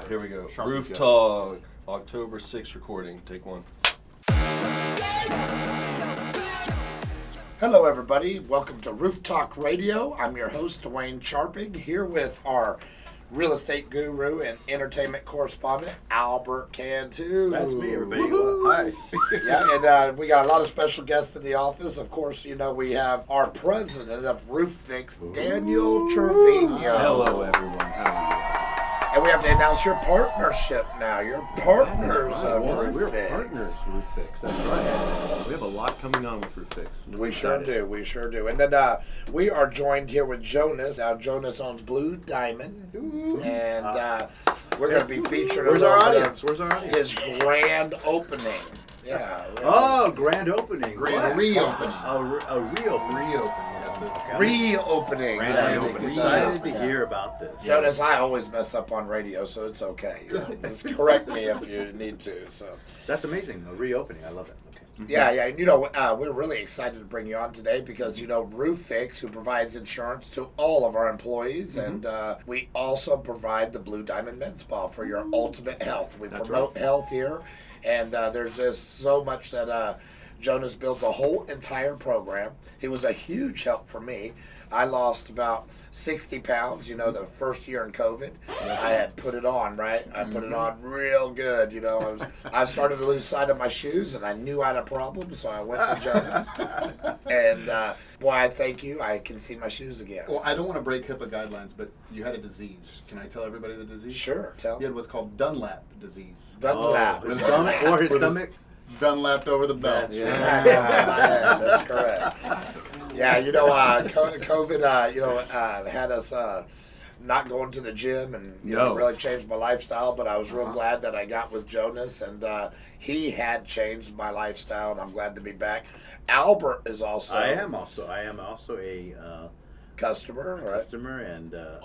Here we go. Sharp Roof go. Talk, October 6th recording. Take one. Hello, everybody. Welcome to Roof Talk Radio. I'm your host, Dwayne Charpig, here with our real estate guru and entertainment correspondent, Albert Cantu. That's me, everybody. Hi. Yeah, and we got a lot of special guests in the office. Of course, you know, we have our president of Roof Fix, Daniel Trevino. Hello, everyone. How are And we have to announce your partnership now. You're partners of you? Roof We're Fix. partners with Roof Fix. That's right. We have a lot coming on with Roof Fix. We sure do. And then we are joined here with Jonas. Now, Jonas owns Blue Diamond. And we're going to be featuring Where's a our little bit audience? Where's our audience? his grand opening. Yeah. Oh, grand opening. Grand reopening. A reopening. Reopening. Grand Yes, reopening. exactly. Excited to hear about this. Jonas, I always mess up on radio, so it's okay. Just correct me if you need to. So. That's amazing. A reopening. I love it. Okay. Yeah. You know, we're really excited to bring you on today because, you know, Roof Fix, who provides insurance to all of our employees, and we also provide the Blue Diamond Med Spa for your ultimate health. We promote health here, and there's just so much that Jonas builds a whole entire program. He was a huge help for me. I lost about 60 pounds, you know, the first year in COVID. I had put it on, right? I put it on real good, you know. I started to lose sight of my shoes, and I knew I had a problem, so I went to Jonas. And, boy, I thank you. I can see my shoes again. Well, I don't want to break HIPAA guidelines, but you had a disease. Can I tell everybody the disease? Sure, tell You had what's called Dunlap disease. Dunlap. His stomach or his stomach? Dunlapped over the belt. That's right. That's correct. Yeah, you know, COVID, had us not going to the gym and, you know, really changed my lifestyle, but I was real glad that I got with Jonas, and he had changed my lifestyle, and I'm glad to be back. Albert is also... I am also a customer, right? customer and a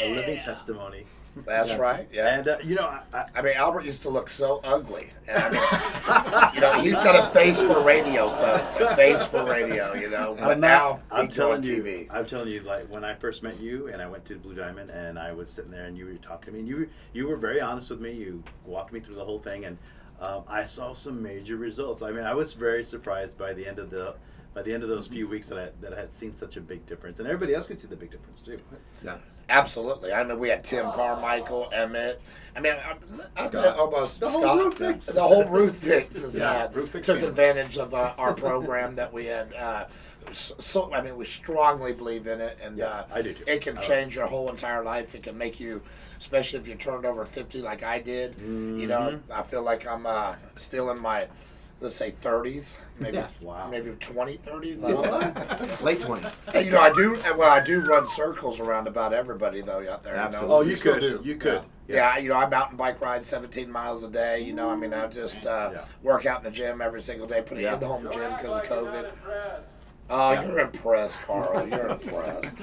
living testimony. That's right, yeah. And, you know, I mean, Albert used to look so ugly. And I mean, you know, he's got a face for radio, folks. A face for radio, you know. But now, I'm he's on telling you, TV. I'm telling you, like, when I first met you and I went to Blue Diamond and I was sitting there and you were talking to me and you were very honest with me. You walked me through the whole thing, and I saw some major results. I mean, I was very surprised by the end of those few weeks that I had seen such a big difference, and everybody else could see the big difference too. Yeah. Absolutely. I mean, we had Tim Carmichael, Emmett. I mean, I bet almost The whole Scott. Roof Fix. The whole Roof Fix is, Roof Fix took family. advantage of our program that we had. So, I mean, we strongly believe in it, and I do too. it can change your whole entire life. It can make you, especially if you turned over 50 like I did. You know, I feel like I'm still in my, let's say, 30s, maybe maybe 20, 30s. I don't know. Late 20s. And, you know, I do run circles around about everybody though out there. You know? Oh, you still could. do. You could. Yeah, you know, I mountain bike ride 17 miles a day. You know, I mean, I just work out in the gym every single day. Put an in-home gym because of COVID. Oh, you're impressed, Carl. You're impressed.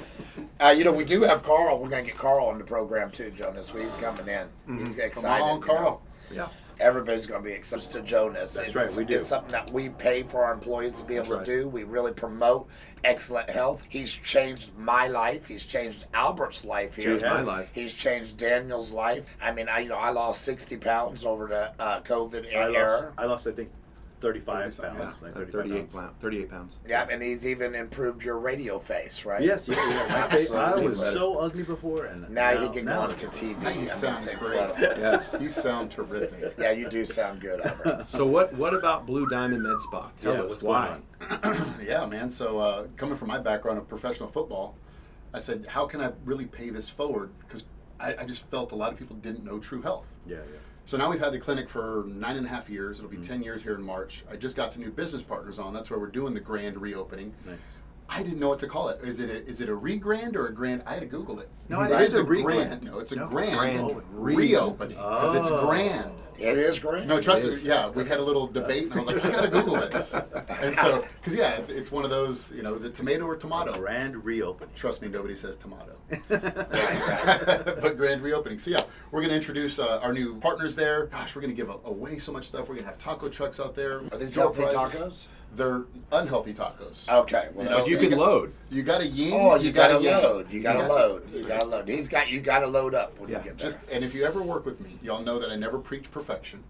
You know, we do have Carl. We're going to get Carl on the program too, Jonas. He's coming in. He's excited. Come on, Carl. Yeah. Everybody's going to be excited to Jonas. That's right, we do. It's something that we pay for our employees to be able to do. We really promote excellent health. He's changed my life. He's changed Albert's life here. Changed my life. He's changed Daniel's life. I mean, I lost 60 pounds over the COVID era. I lost, I think, 35 pounds. Yeah, Like 38 pounds. Yeah, and he's even improved your radio face, right? Yes, yeah. I was so ugly before, and Now he can go now onto TV. You I mean, sound it's great. incredible. Yes. You sound terrific. Yeah, you do sound good, Albert. So what about Blue Diamond Med Spa? Tell us what's why. going on? Yeah, man. So coming from my background of professional football, I said, how can I really pay this forward? Because I just felt a lot of people didn't know true health. Yeah. So now we've had the clinic for 9.5 years. It'll be 10 years here in March. I just got some new business partners on. That's where we're doing the grand reopening. Nice. I didn't know what to call it. Is it a re-grand or a grand? I had to Google it. No, I It think is it's a a re-grand. grand. No, it's a No, grand, grand. reopening because it's grand. It is great. No, trust me. Yeah, we had a little debate, and I was like, I gotta Google this. And so, because it's one of those. You know, is it tomato or tomato? Grand reopening. Trust me, nobody says tomato. But grand reopening. So yeah, we're gonna introduce our new partners there. Gosh, we're gonna give away so much stuff. We're gonna have taco trucks out there. Are these healthy Surprises. tacos? They're unhealthy tacos. Okay. Well, You know, But you you can got- load. You got a yin. oh, you got gotta a yang. load. You gotta load. You gotta load. You gotta load up when Yeah, you get there. Just and if you ever work with me, y'all know that I never preach perfection.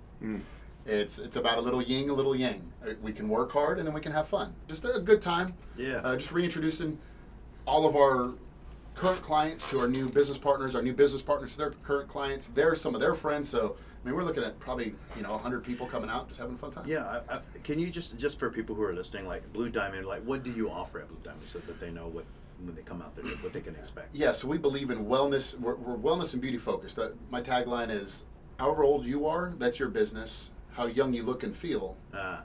It's about a little yin, a little yang. We can work hard and then we can have fun. Just a good time. Yeah. Just reintroducing all of our current clients to our new business partners, our new business partners to their current clients. They're some of their friends. So I mean, we're looking at probably 100 people coming out, just having a fun time. Yeah, can you just for people who are listening, like Blue Diamond, like what do you offer at Blue Diamond so that they know what when they come out there, what they can expect? Yeah, so we believe in wellness. We're wellness and beauty focused. My tagline is, however old you are, that's your business. How young you look and feel,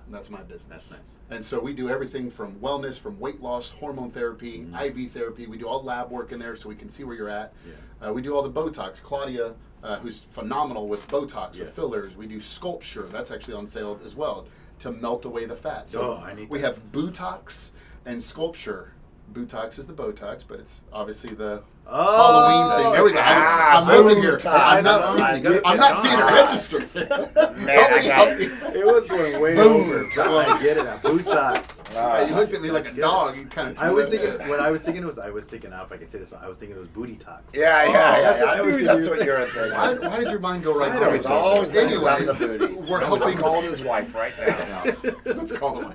that's my business. That's nice. And so we do everything from wellness, from weight loss, hormone therapy, IV therapy. We do all lab work in there so we can see where you're at. Yeah. We do all the Botox. Claudia, who's phenomenal with Botox, Yeah. with fillers. We do sculpture. That's actually on sale as well to melt away the fat. So Oh, I need we that. have Botox and sculpture. Botox is the Botox, but it's obviously the Halloween thing. There we go. I'm moving here. Botox. I'm not That's seeing, right. I'm not seeing it register. Man, I got It was going way over. I get it. Botox. You looked at me like a dog. You kind of. I was thinking what I was thinking was I was thinking now if I can say this I was thinking it was booty talks. Yeah. that's what I I was knew that's thinking. what you were thinking. Why does your mind go right I there? was always thinking about the booty. We're I'm helping. calling his wife right now. Let's call them.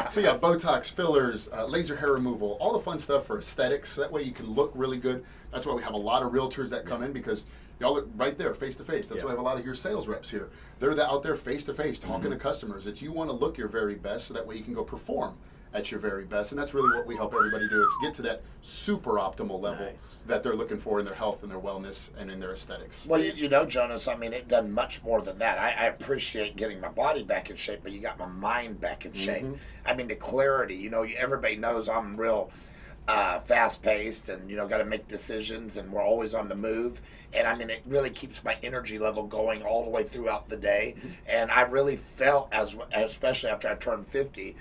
So yeah, Botox, fillers, laser hair removal, all the fun stuff for aesthetics. So that way you can look really good. That's why we have a lot of realtors that come in because y'all look right there, face to face. That's why we have a lot of your sales reps here. They're out there face to face talking to customers. It's you want to look your very best, so that way you can go perform at your very best. And that's really what we help everybody do. It's get to that super optimal level Nice. that they're looking for in their health and their wellness and in their aesthetics. Well, you know, Jonas, I mean, it done much more than that. I appreciate getting my body back in shape, but you got my mind back in shape. I mean, the clarity, everybody knows I'm real fast-paced and, got to make decisions, and we're always on the move. And, I mean, it really keeps my energy level going all the way throughout the day. And I really felt, especially after I turned 50,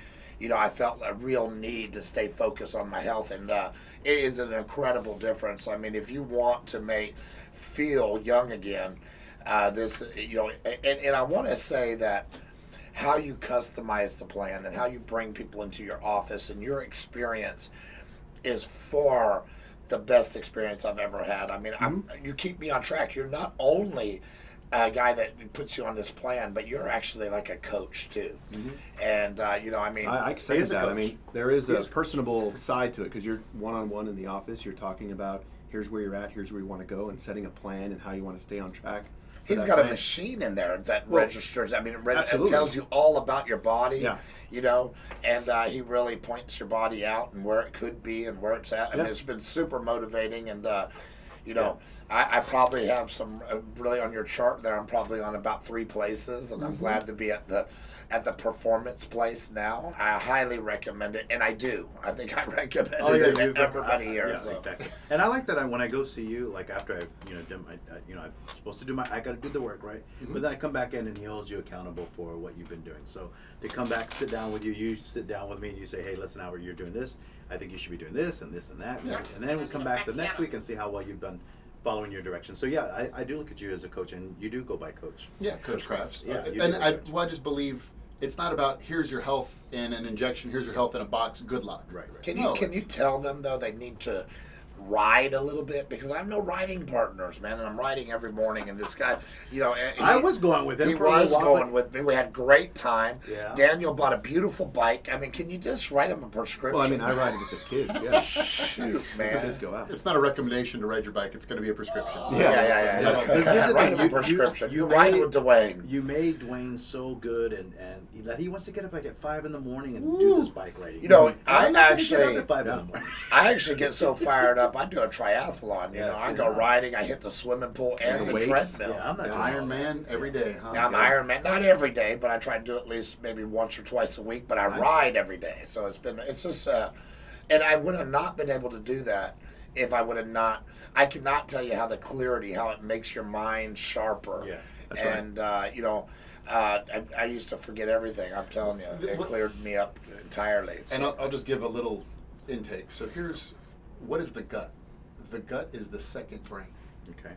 I felt a real need to stay focused on my health, and it is an incredible difference. I mean, if you want to feel young again, and I want to say that how you customize the plan and how you bring people into your office and your experience is far the best experience I've ever had. I mean, you keep me on track. You're not only a guy that puts you on this plan, but you're actually like a coach too. And I mean, I can He say is a that. I coach. mean, there is a personable side to it because you're one-on-one in the office. You're talking about here's where you're at, here's where you want to go, and setting a plan and how you want to stay on track. for he's that got a plan. machine in there that Well, registers. I mean, it absolutely. tells you all about your body. Yeah. And he really points your body out and where it could be and where it's at. I mean, Yeah. it's been super motivating, and I probably have some really on your chart there. I'm probably on about 3 places, and I'm glad to be at the performance place now. I highly recommend it, and I do. I think I recommend it to everybody here. Yeah, so. exactly. And I like that when I go see you, like after I've done my, I'm supposed to do I got to do the work, right? But then I come back in and he holds you accountable for what you've been doing. So to come back, sit down with you, you sit down with me and you say, hey, listen, Albert, you're doing this. I think you should be doing this and this and that. Yeah. And then we come back the next week and see how well you've done following your direction. So yeah, I do look at you as a coach, and you do go by coach. Yeah, Coach Crafts. Yeah, you and do I Coach. just believe it's not about here's your health in an injection, here's your health in a box, good luck. Right. Can No, you tell them though they need to ride a little bit, because I have no riding partners, man, and I'm riding every morning, and this guy, I was going with him. he for a little was while, going but- with me. We had great time. Yeah. Daniel bought a beautiful bike. I mean, can you just write him a prescription? Well, I mean, I ride it with the kids. Yeah, Shoot, man. kids go out. It's not a recommendation to ride your bike. It's going to be a prescription. Yeah. But here's the Write thing, him a prescription. You made- ride with Dwayne. You made Dwayne so good, and that he wants to get up like at 5 in the morning and do this bike riding. I'm not gonna get up at 5 in the morning. I actually get so fired up. I do a triathlon. Yeah, I see, go yeah. riding. I hit the swimming pool and the the weights. treadmill. Yeah, I'm not doing Iron all that. Man every day, huh? I'm Ironman, not every day, but I try to do at least maybe once or twice a week. But I ride every day, so it's just, and I would have not been able to do that if I would have not. I cannot tell you how it makes your mind sharper. Yeah, that's right. And I used to forget everything. I'm telling you, it cleared me up entirely. And I'll just give a little intake. So what is the gut? The gut is the second brain. Okay.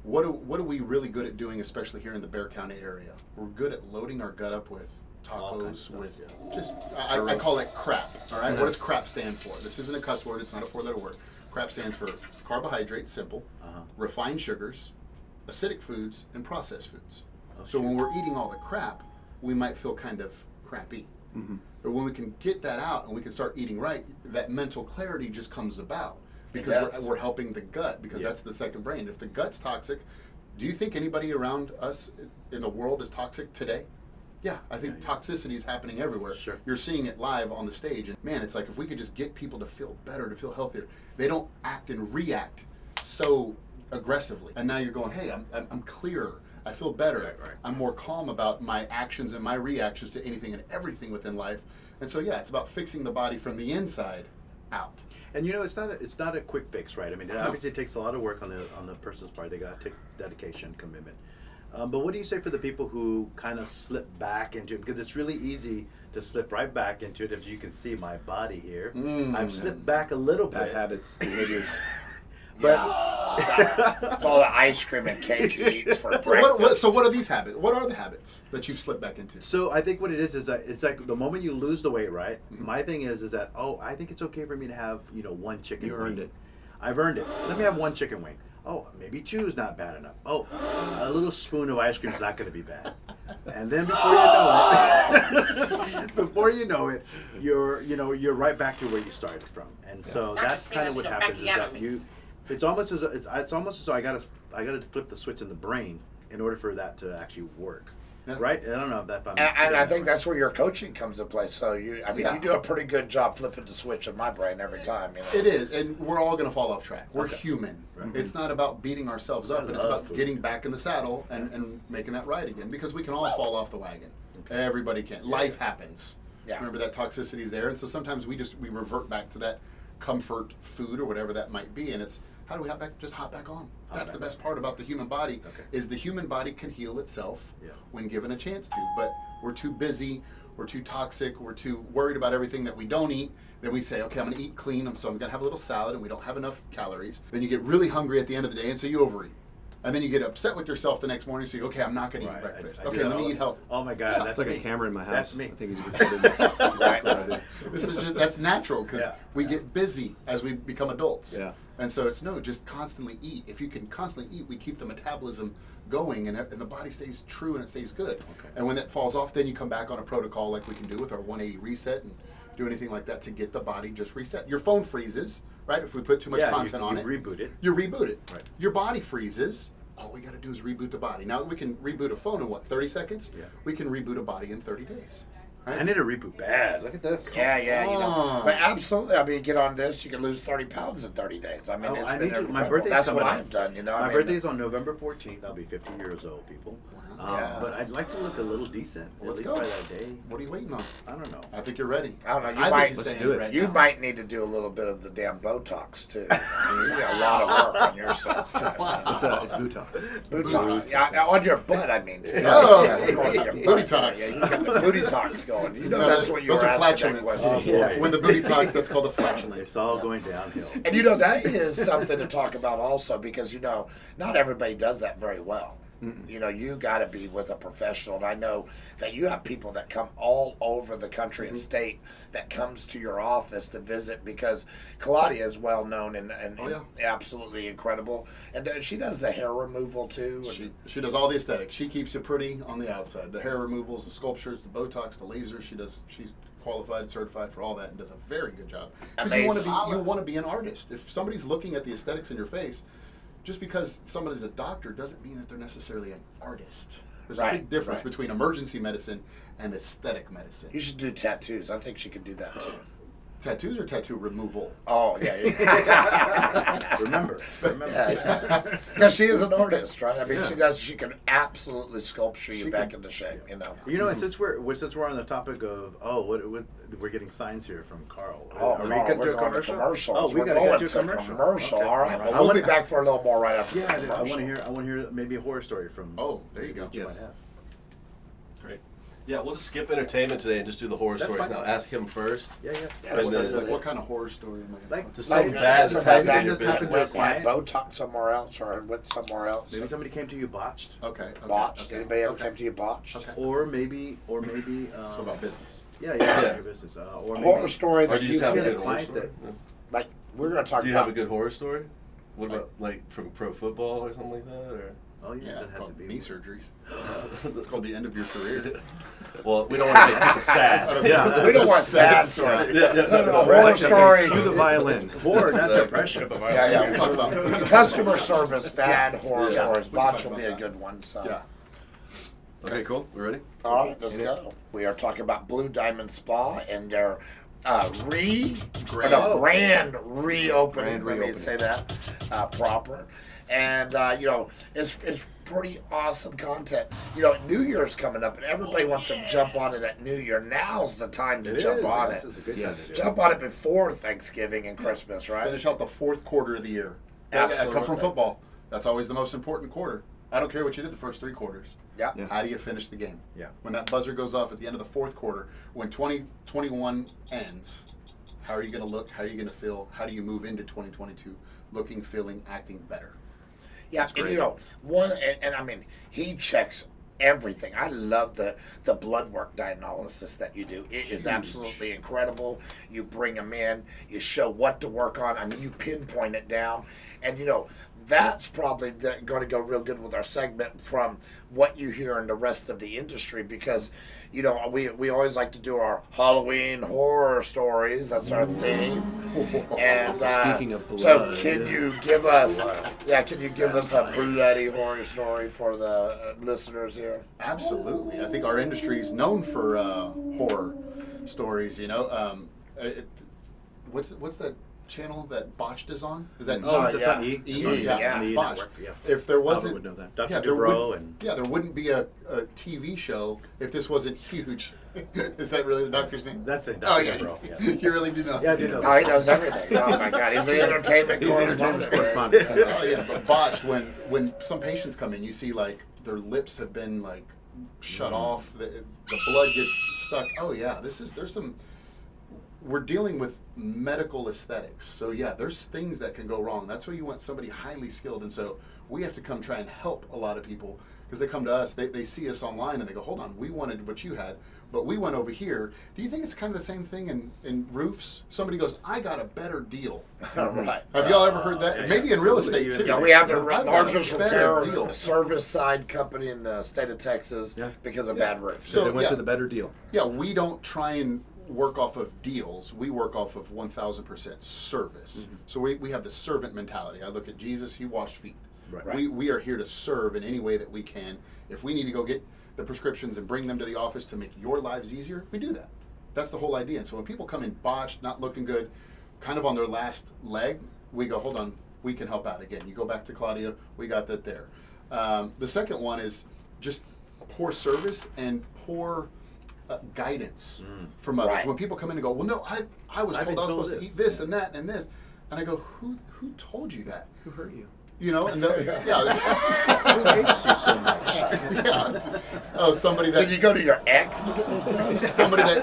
What are we really good at doing, especially here in the Bexar County area? We're good at loading our gut up with All kinds tacos of with stuff, just I call it crap. All right, what does crap stand for? This isn't a cuss word. It's not a 4-letter word. Crap stands for carbohydrates, simple, refined sugars, acidic foods, and processed foods. So when we're eating all the crap, we might feel kind of crappy. But when we can get that out and we can start eating right, that mental clarity just comes about because we're helping the gut, because that's the second brain. If the gut's toxic, do you think anybody around us in the world is toxic today? Yeah, I think toxicity is happening everywhere. Sure. You're seeing it live on the stage. And man, it's like if we could just get people to feel better, to feel healthier, they don't act and react so aggressively. And now you're going, hey, I'm clearer. I feel better. Right. I'm more calm about my actions and my reactions to anything and everything within life. And so, yeah, it's about fixing the body from the inside out. And you know, it's not a quick fix, right? I mean, obviously it takes a lot of work on the person's part. They got to take dedication, commitment. But what do you say for the people who kind of slip back into it? Because it's really easy to slip right back into it. If you can see my body here, I've slipped back a little bit. Bad habits, behaviors. It's all the ice cream and cake he eats for breakfast. So what are these habits? What are the habits that you've slipped back into? So I think what it is that it's like the moment you lose the weight, right? My thing is that I think it's okay for me to have one chicken. You wing. earned it. I've earned it. Let me have one chicken wing. Oh, maybe two is not bad enough. Oh, a little spoon of ice cream is not going to be bad. And then before you know it, you're right back to where you started from. And so that's kind of what happens is that it's almost as though I gotta flip the switch in the brain in order for that to actually work. Yeah. Right? I don't know if I'm And I think that's where your coaching comes into play. So you do a pretty good job flipping the switch in my brain every time. It is, and we're all going to fall off track. We're human. Right. It's not about beating ourselves up, but it's about food. getting back in the saddle and making that right again, because we can all fall off the wagon. Everybody can. Life happens. Yeah. Remember that toxicity is there, and so sometimes we revert back to that comfort food or whatever that might be, and it's how do we just hop back on? That's the best part about the human body is the human body can heal itself when given a chance to, but we're too busy, we're too toxic, we're too worried about everything that we don't eat. Then we say, okay, I'm going to eat clean, so I'm going to have a little salad, and we don't have enough calories. Then you get really hungry at the end of the day, and so you overeat. And then you get upset with yourself the next morning, so you go, okay, I'm not going to eat breakfast. Okay, let me eat healthy. Oh my God, That's like a camera in my house. That's me. I think he's recording. Right. That's natural because we get busy as we become adults. Yeah. And so it's just constantly eat. If you can constantly eat, we keep the metabolism going and the body stays true and it stays good. Okay. And when that falls off, then you come back on a protocol like we can do with our 180 reset and do anything like that to get the body just reset. Your phone freezes, right? If we put too much content on it. You reboot it. You reboot it. Right. Your body freezes. All we got to do is reboot the body. Now we can reboot a phone in 30 seconds? Yeah. We can reboot a body in 30 days. Right? I need a reboot bad. Look at this. Yeah, But absolutely, I mean, get on this, you can lose 30 pounds in 30 days. I mean, I need to, my incredible. birthday's That's coming what up. I've done, My birthday's on November 14th. I'll be 50 years old, people. Yeah. But I'd like to look a little decent. Well, let's at go. least by that day. What are you waiting on? I don't know. I think you're ready. I don't know. You I might think he's saying do it. right You now. might need to do a little bit of the damn Botox too. I mean, you got a lot of work on yourself. It's Botox. Botox, yeah, on your butt. I mean, too. Oh. Yeah, going to your butt. Booty talks. Yeah, you got the booty talks going. You know that's what you Those were are asking that flatulence. question. Yeah. When the booty talks, that's called a flatulence. It's all going downhill. And you know that is something to talk about also because not everybody does that very well. You got to be with a professional, and I know that you have people that come all over the country and state that comes to your office to visit because Claudia is well known and absolutely incredible, and she does the hair removal too. And She does all the aesthetics. She keeps it pretty on the outside. The hair removals, the sculptures, the Botox, the lasers. She's qualified, certified for all that, and does a very good job. Because you want to be an artist. If somebody's looking at the aesthetics in your face, just because somebody's a doctor doesn't mean that they're necessarily an artist. There's a big difference between emergency medicine and aesthetic medicine. you should do tattoos. I think she could do that too. Tattoos or tattoo removal? Oh yeah. Remember. Yeah, she is an artist, right? I mean, she can absolutely sculpture you back into shape. You know, and since we're on the topic of what we're getting signs here from Carl. Oh, Are we Carl, going we're to a going to commercial? commercials. Oh, we We're got to going get to a commercial. All right. Okay. Well, we'll be back for a little more right after the Yeah, commercial. I want to hear maybe a horror story from. Oh, there you go. that you might Yes. have. Great. Yeah, we'll just skip entertainment today and just do the horror That's stories fine. now. Ask him first. Yeah, yeah. Yeah, And then- let's do What kind of horror story am I? Like, Just Like, something bad that's somebody happened in your that happened business. to a Had client. Botox somewhere else or went somewhere else. Maybe somebody came to you botched, Okay. Botched. Okay. Anybody ever okay. came to you botched? Okay. or maybe. So about business. Yeah, Yeah. your business. Or A maybe horror story Or that do you you just have a feel good a horror client story? that- Yeah. like we're going to talk Do you about. have a good horror story? What about like from pro football or something like that? Or Oh yeah, Yeah, that it's had to called be knee surgeries. It's called the end of your career. well, we don't want to make people sad. Yeah. We don't want sad story. stories. Yeah, No, no, no, horror right. story. Do the violin. horror, not Exactly. depression. Yeah, yeah. We'll talk about Customer service, bad horror Yeah. stories. We can Botch talk will be about a that. good one. So. Yeah. Okay, cool. We ready? All right, let's go. We are talking about Blue Diamond Spa and their grand reopening. Grand Let me reopening. say that proper. And you know, it's pretty awesome content. You know, New Year's coming up, and everybody wants to jump on it at New Year. Now's the time to jump on This it. is a good time Yes. to do it. Jump on it before Thanksgiving and Christmas, right? Finish out the fourth quarter of the year. I come Absolutely. from football. That's always the most important quarter. I don't care what you did the first three quarters. Yeah. Yeah. How do you finish the game? Yeah. When that buzzer goes off at the end of the fourth quarter, when 2021 ends, how are you going to look? How are you going to feel? How do you move into 2022 looking, feeling, acting better? Yeah, and great. you know, and I mean, he checks everything. I love the blood work diagnosis that you do. It is absolutely incredible. You bring them in, you show what to work on. I mean, you pinpoint it down, and you know, that's probably going to go real good with our segment from what you hear in the rest of the industry, because you know we always like to do our Halloween horror stories. That's our theme. And Speaking of so blood. can you give us can you give us a bloody horror story for the listeners here? Absolutely. I think our industry is known for horror stories. You know, what's that channel that Botched is on? Is that Oh, yeah. that's on E. E, That's on yeah. on the E Botched. network, yeah. If there wasn't, would know that. Dr. there Dubrow wouldn't- and there wouldn't be a TV show if this wasn't huge. Is that really the doctor's name? that's it. Oh Dr. yeah, Dubrow, yeah. you really do know. Yeah, I do know Oh, he knows everything. Oh my God, he's the entertainment correspondent. correspondent. Oh yeah, but Botched, when some patients come in, you see like their lips have been like shut off, the blood gets stuck. Oh yeah, there's some. We're dealing with medical aesthetics, so yeah, there's things that can go wrong. That's why you want somebody highly skilled, and so we have to come try and help a lot of people because they come to us, they see us online, and they go, hold on, we wanted what you had, but we went over here. Do you think it's kind of the same thing in roofs? Somebody goes, I got a better deal. Right. Have y'all ever heard that? Yeah, Maybe yeah. in real estate Yeah, too. Yeah, we have the I've got a largest better repair deal. service side company in the state of Texas Yeah. because of Yeah. bad roofs. So, they went yeah. to the better deal. Yeah, we don't try and work off of deals. We work off of 1,000% service. So we have the servant mentality. I look at Jesus, he washed feet. Right. We are here to serve in any way that we can. If we need to go get the prescriptions and bring them to the office to make your lives easier, we do that. That's the whole idea. And so when people come in botched, not looking good, kind of on their last leg, we go, hold on, we can help out again. You go back to Claudia, we got that there. The second one is just poor service and poor guidance from others. Right. When people come in and go, well, no, I was I've told been I was told supposed to this. eat this and that and this. And I go, who told you that? Who hurt you? You know, and yeah, Who hates you so much? yeah. Oh, somebody that Did you go to your ex to get this done?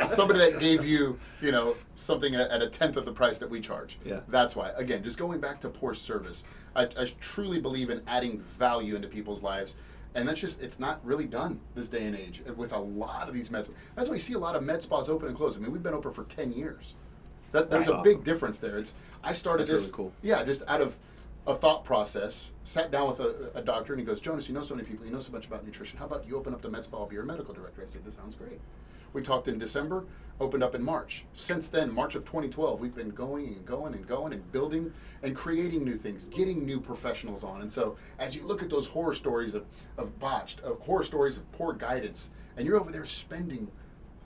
somebody that gave you, you know, something at a tenth of the price that we charge. Yeah. That's why. Again, just going back to poor service. I truly believe in adding value into people's lives. And that's just, it's not really done this day and age with a lot of these med. That's why you see a lot of med spas open and close. I mean, we've been open for 10 years. There's That's a big awesome. difference there. I started That's this, really cool. yeah, just out of a thought process, sat down with a doctor and he goes, Jonas, you know so many people, you know so much about nutrition. How about you open up the med spa, I'll be your medical director? I said, this sounds great. We talked in December, opened up in March. Since then, March of 2012, we've been going and going and going and building and creating new things, getting new professionals on. And so as you look at those horror stories of botched, horror stories of poor guidance, and you're over there spending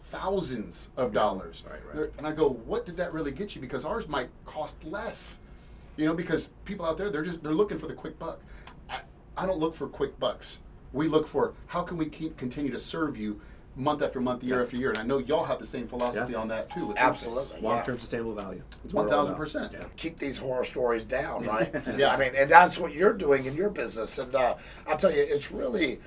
thousands of dollars. Right. And I go, what did that really get you? Because ours might cost less. You know, because people out there, they're looking for the quick buck. I don't look for quick bucks. We look for how can we continue to serve you month after month, year after year. And I know y'all have the same philosophy Yeah. on that too. With Absolutely. Long-term sustainable value. That's what we're all about. 1,000%. Yeah. Keep these horror stories down, right? Yeah. I mean, and that's what you're doing in your business. And I'll tell you, it's really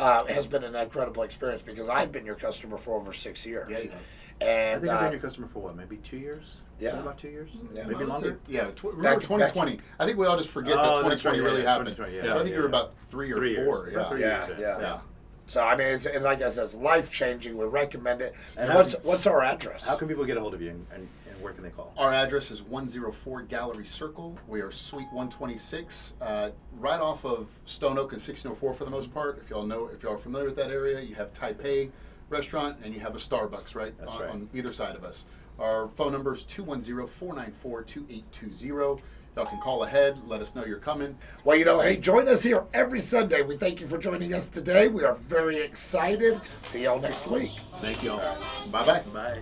has been an incredible experience because I've been your customer for over 6 years. Yeah, you have. I And think I've been your customer for what, maybe 2 years? Yeah. Maybe about 2 years? Yeah. Maybe longer? Yeah, remember 2020. I think we all just forget that Oh, that's 2020 right, really yeah, happened. 2020, So I think yeah, you were yeah. about 3 or 3 years. 4. About 3 yeah, years, yeah. So I mean, and like I said, it's life changing. We recommend it. And What's our address? How can people get a hold of you and where can they call? Our address is 104 Gallery Circle. We are Suite 126, right off of Stone Oak and 1604 for the most part. If y'all are familiar with that area, you have Taipei Restaurant and you have a Starbucks That's on, right. on either side of us. Our phone number is 210-494-2820. Y'all can call ahead, let us know you're coming. Well, hey, join us here every Sunday. We thank you for joining us today. We are very excited. See y'all next week. Thank you all. Bye-bye. Bye.